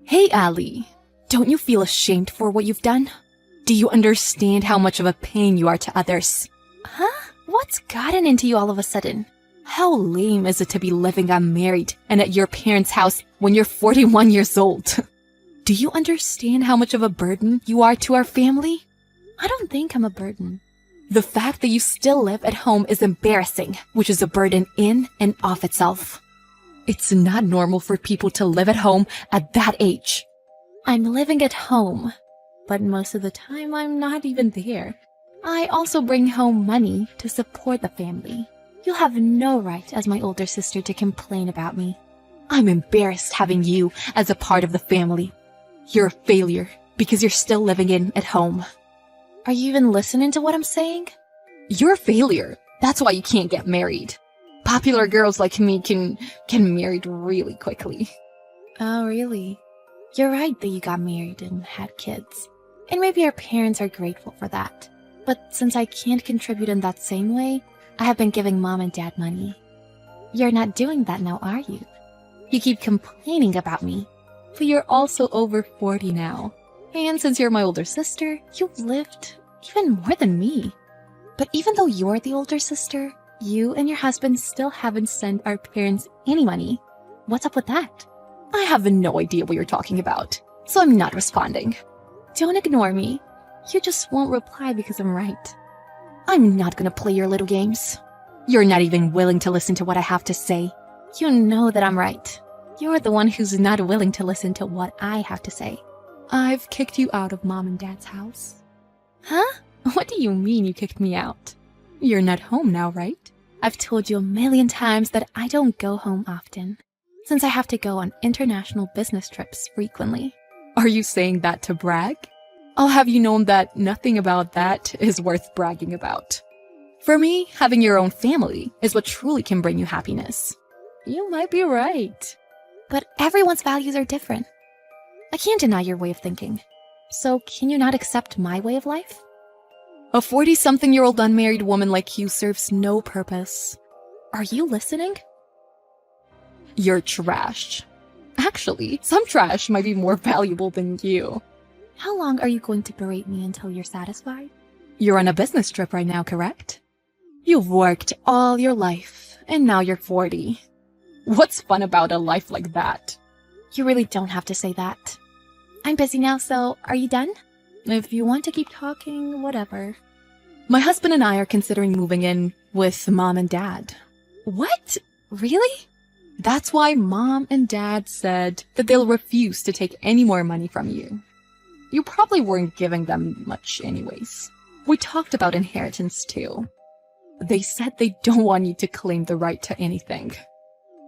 Hey, Ali. Don't you feel ashamed for what you've done? Do you understand how much of a pain you are to others? Huh? What's gotten into you all of a sudden? How lame is it to be living unmarried and at your parents' house when you're 41 years old? Do you understand how much of a burden you are to our family? I don't think I'm a burden. The fact that you still live at home is embarrassing, which is a burden in and of itself. It's not normal for people to live at home at that age. I'm living at home, but most of the time I'm not even there. I also bring home money to support the family. You have no right as my older sister to complain about me. I'm embarrassed having you as a part of the family. You're a failure because you're still living in at home. Are you even listening to what I'm saying? You're a failure. That's why you can't get married. Popular girls like me can get married really quickly. Oh, really? You're right that you got married and had kids. And maybe our parents are grateful for that. But since I can't contribute in that same way, I have been giving mom and dad money. You're not doing that now, are you? You keep complaining about me, but you're also over 40 now. And since you're my older sister, you've lived even more than me. But even though you're the older sister, you and your husband still haven't sent our parents any money. What's up with that? I have no idea what you're talking about, so I'm not responding. Don't ignore me. You just won't reply because I'm right. I'm not gonna play your little games. You're not even willing to listen to what I have to say. You know that I'm right. You're the one who's not willing to listen to what I have to say. I've kicked you out of mom and dad's house. Huh? What do you mean you kicked me out? You're not home now, right? I've told you a million times that I don't go home often, since I have to go on international business trips frequently. Are you saying that to brag? I'll have you known that nothing about that is worth bragging about. For me, having your own family is what truly can bring you happiness. You might be right. But everyone's values are different. I can't deny your way of thinking. So can you not accept my way of life? A 40-something-year-old unmarried woman like you serves no purpose. Are you listening? You're trash. Actually, some trash might be more valuable than you. How long are you going to berate me until you're satisfied? You're on a business trip right now, correct? You've worked all your life, and now you're 40. What's fun about a life like that? You really don't have to say that. I'm busy now, so are you done? If you want to keep talking, whatever. My husband and I are considering moving in with mom and dad. What? Really? That's why mom and dad said that they'll refuse to take any more money from you. You probably weren't giving them much anyways. We talked about inheritance too. They said they don't want you to claim the right to anything.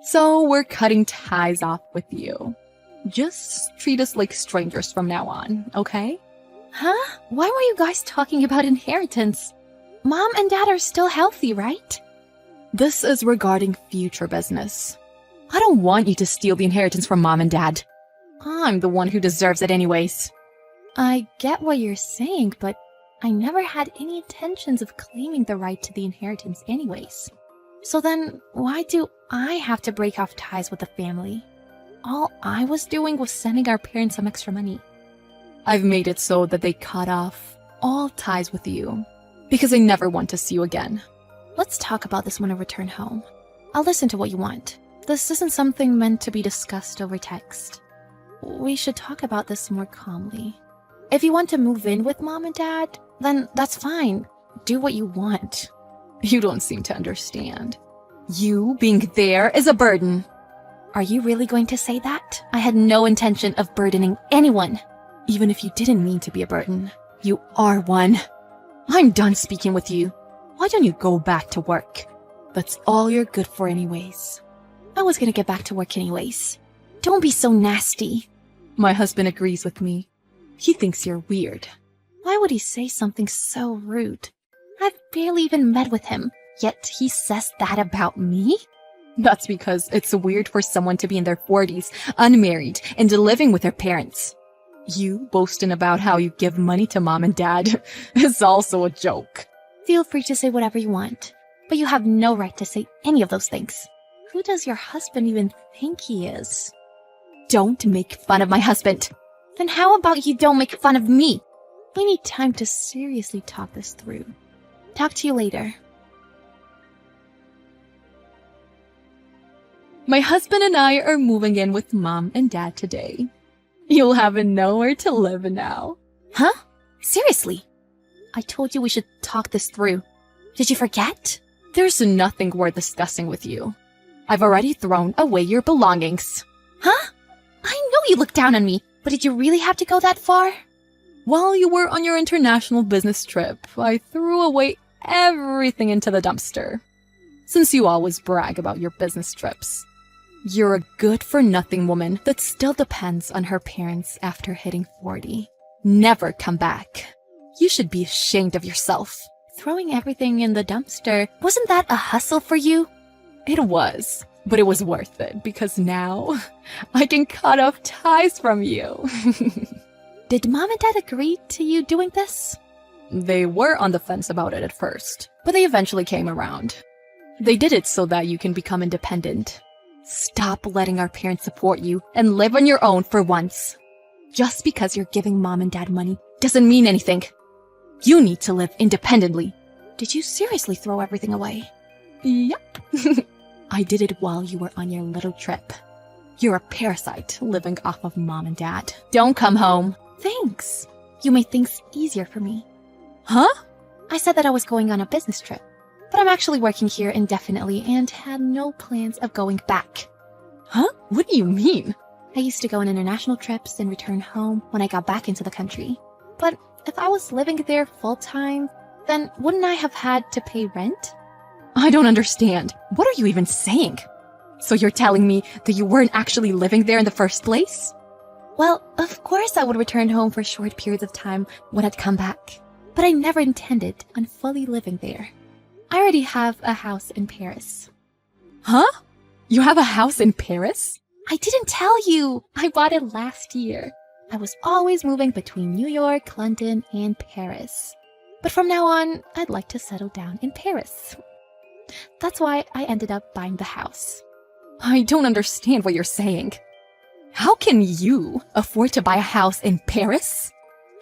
So we're cutting ties off with you. Just treat us like strangers from now on, okay? Huh? Why were you guys talking about inheritance? Mom and dad are still healthy, right? This is regarding future business. I don't want you to steal the inheritance from mom and dad. I'm the one who deserves it anyways. I get what you're saying, but I never had any intentions of claiming the right to the inheritance anyways. So then, why do I have to break off ties with the family? All I was doing was sending our parents some extra money. I've made it so that they cut off all ties with you, because I never want to see you again. Let's talk about this when I return home. I'll listen to what you want. This isn't something meant to be discussed over text. We should talk about this more calmly. If you want to move in with mom and dad, then that's fine. Do what you want. You don't seem to understand. You being there is a burden. Are you really going to say that? I had no intention of burdening anyone. Even if you didn't mean to be a burden, you are one. I'm done speaking with you. Why don't you go back to work? That's all you're good for anyways. I was gonna get back to work anyways. Don't be so nasty. My husband agrees with me. He thinks you're weird. Why would he say something so rude? I've barely even met with him, yet he says that about me? That's because it's weird for someone to be in their 40s, unmarried, and living with their parents. You boasting about how you give money to mom and dad is also a joke. Feel free to say whatever you want, but you have no right to say any of those things. Who does your husband even think he is? Don't make fun of my husband. Then how about you don't make fun of me? We need time to seriously talk this through. Talk to you later. My husband and I are moving in with Mom and Dad today. You'll have nowhere to live now. Huh? Seriously? I told you we should talk this through. Did you forget? There's nothing worth discussing with you. I've already thrown away your belongings. Huh? I know you looked down on me, but did you really have to go that far? While you were on your international business trip, I threw away everything into the dumpster. Since you always brag about your business trips. You're a good-for-nothing woman that still depends on her parents after hitting 40. Never come back. You should be ashamed of yourself. Throwing everything in the dumpster, wasn't that a hustle for you? It was, but it was worth it because now I can cut off ties from you. Did Mom and Dad agree to you doing this? They were on the fence about it at first, but they eventually came around. They did it so that you can become independent. Stop letting our parents support you and live on your own for once. Just because you're giving Mom and Dad money doesn't mean anything. You need to live independently. Did you seriously throw everything away? Yep. I did it while you were on your little trip. You're a parasite living off of Mom and Dad. Don't come home. Thanks. You made things easier for me. Huh? I said that I was going on a business trip, but I'm actually working here indefinitely and had no plans of going back. Huh? What do you mean? I used to go on international trips and return home when I got back into the country. But if I was living there full-time, then wouldn't I have had to pay rent? I don't understand. What are you even saying? So you're telling me that you weren't actually living there in the first place? Well, of course I would return home for short periods of time when I'd come back. But I never intended on fully living there. I already have a house in Paris. Huh? You have a house in Paris? I didn't tell you. I bought it last year. I was always moving between New York, London, and Paris. But from now on, I'd like to settle down in Paris. That's why I ended up buying the house. I don't understand what you're saying. How can you afford to buy a house in Paris?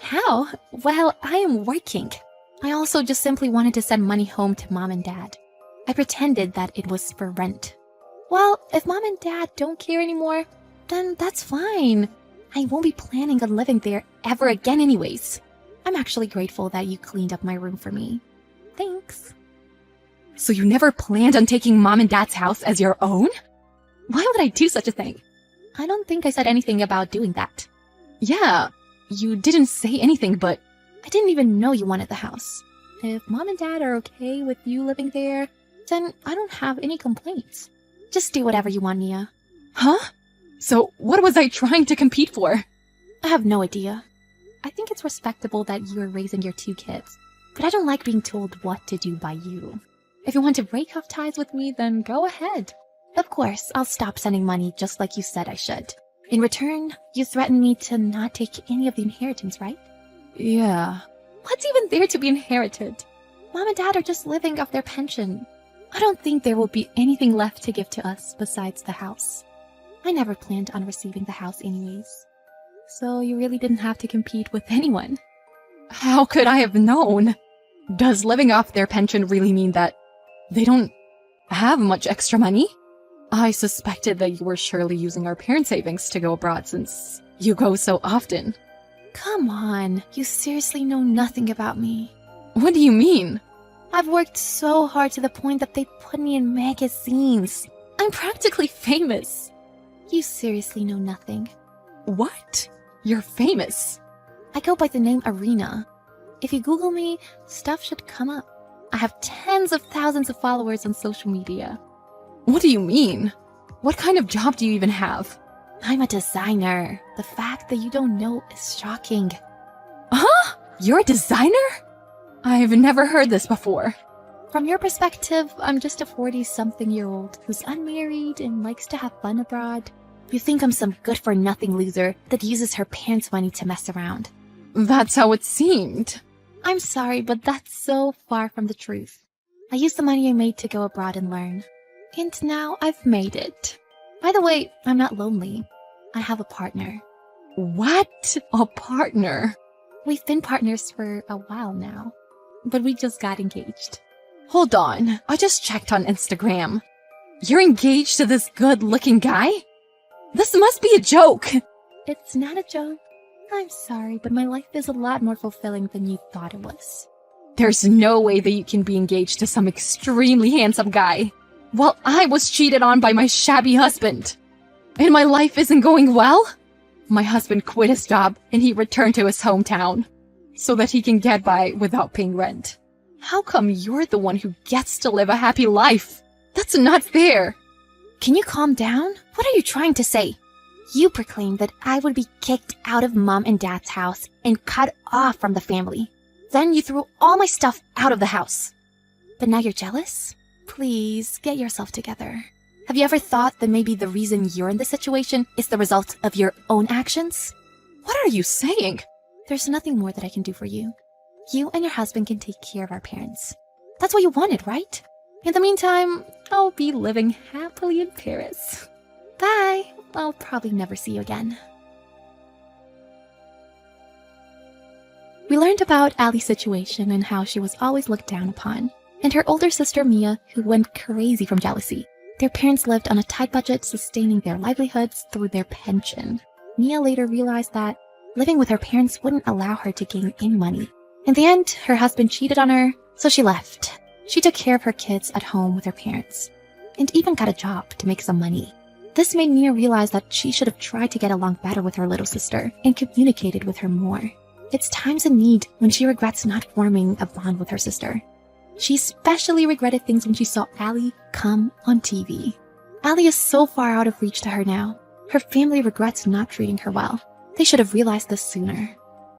How? Well, I am working. I also just simply wanted to send money home to Mom and Dad. I pretended that it was for rent. Well, if Mom and Dad don't care anymore, then that's fine. I won't be planning on living there ever again anyways. I'm actually grateful that you cleaned up my room for me. Thanks. So you never planned on taking Mom and Dad's house as your own? Why would I do such a thing? I don't think I said anything about doing that. Yeah, you didn't say anything, but I didn't even know you wanted the house. If Mom and Dad are okay with you living there, then I don't have any complaints. Just do whatever you want, Nia. Huh? So what was I trying to compete for? I have no idea. I think it's respectable that you're raising your 2 kids, but I don't like being told what to do by you. If you want to break off ties with me, then go ahead. Of course, I'll stop sending money just like you said I should. In return, you threatened me to not take any of the inheritance, right? Yeah. What's even there to be inherited? Mom and Dad are just living off their pension. I don't think there will be anything left to give to us besides the house. I never planned on receiving the house anyways. So you really didn't have to compete with anyone. How could I have known? Does living off their pension really mean that they don't have much extra money? I suspected that you were surely using our parent savings to go abroad since you go so often. Come on, you seriously know nothing about me. What do you mean? I've worked so hard to the point that they put me in magazines. I'm practically famous. You seriously know nothing. What? You're famous? I go by the name Arena. If you Google me, stuff should come up. I have tens of thousands of followers on social media. What do you mean? What kind of job do you even have? I'm a designer. The fact that you don't know is shocking. Huh? You're a designer? I've never heard this before. From your perspective, I'm just a 40-something-year-old who's unmarried and likes to have fun abroad. You think I'm some good-for-nothing loser that uses her parents' money to mess around. That's how it seemed. I'm sorry, but that's so far from the truth. I used the money I made to go abroad and learn. And now I've made it. By the way, I'm not lonely. I have a partner. What? A partner? We've been partners for a while now, but we just got engaged. Hold on, I just checked on Instagram. You're engaged to this good-looking guy? This must be a joke. It's not a joke. I'm sorry, but my life is a lot more fulfilling than you thought it was. There's no way that you can be engaged to some extremely handsome guy, while I was cheated on by my shabby husband. And my life isn't going well? My husband quit his job and he returned to his hometown so that he can get by without paying rent. How come you're the one who gets to live a happy life? That's not fair. Can you calm down? What are you trying to say? You proclaimed that I would be kicked out of Mom and Dad's house and cut off from the family. Then you threw all my stuff out of the house. But now you're jealous? Please, get yourself together. Have you ever thought that maybe the reason you're in this situation is the result of your own actions? What are you saying? There's nothing more that I can do for you. You and your husband can take care of our parents. That's what you wanted, right? In the meantime, I'll be living happily in Paris. Bye! I'll probably never see you again. We learned about Ali's situation and how she was always looked down upon, and her older sister Mia, who went crazy from jealousy. Their parents lived on a tight budget, sustaining their livelihoods through their pension. Mia later realized that living with her parents wouldn't allow her to gain any money. In the end, her husband cheated on her, so she left. She took care of her kids at home with her parents, and even got a job to make some money. This made Mia realize that she should have tried to get along better with her little sister and communicated with her more. It's times of need when she regrets not forming a bond with her sister. She especially regretted things when she saw Ali come on TV. Ali is so far out of reach to her now. Her family regrets not treating her well. They should have realized this sooner.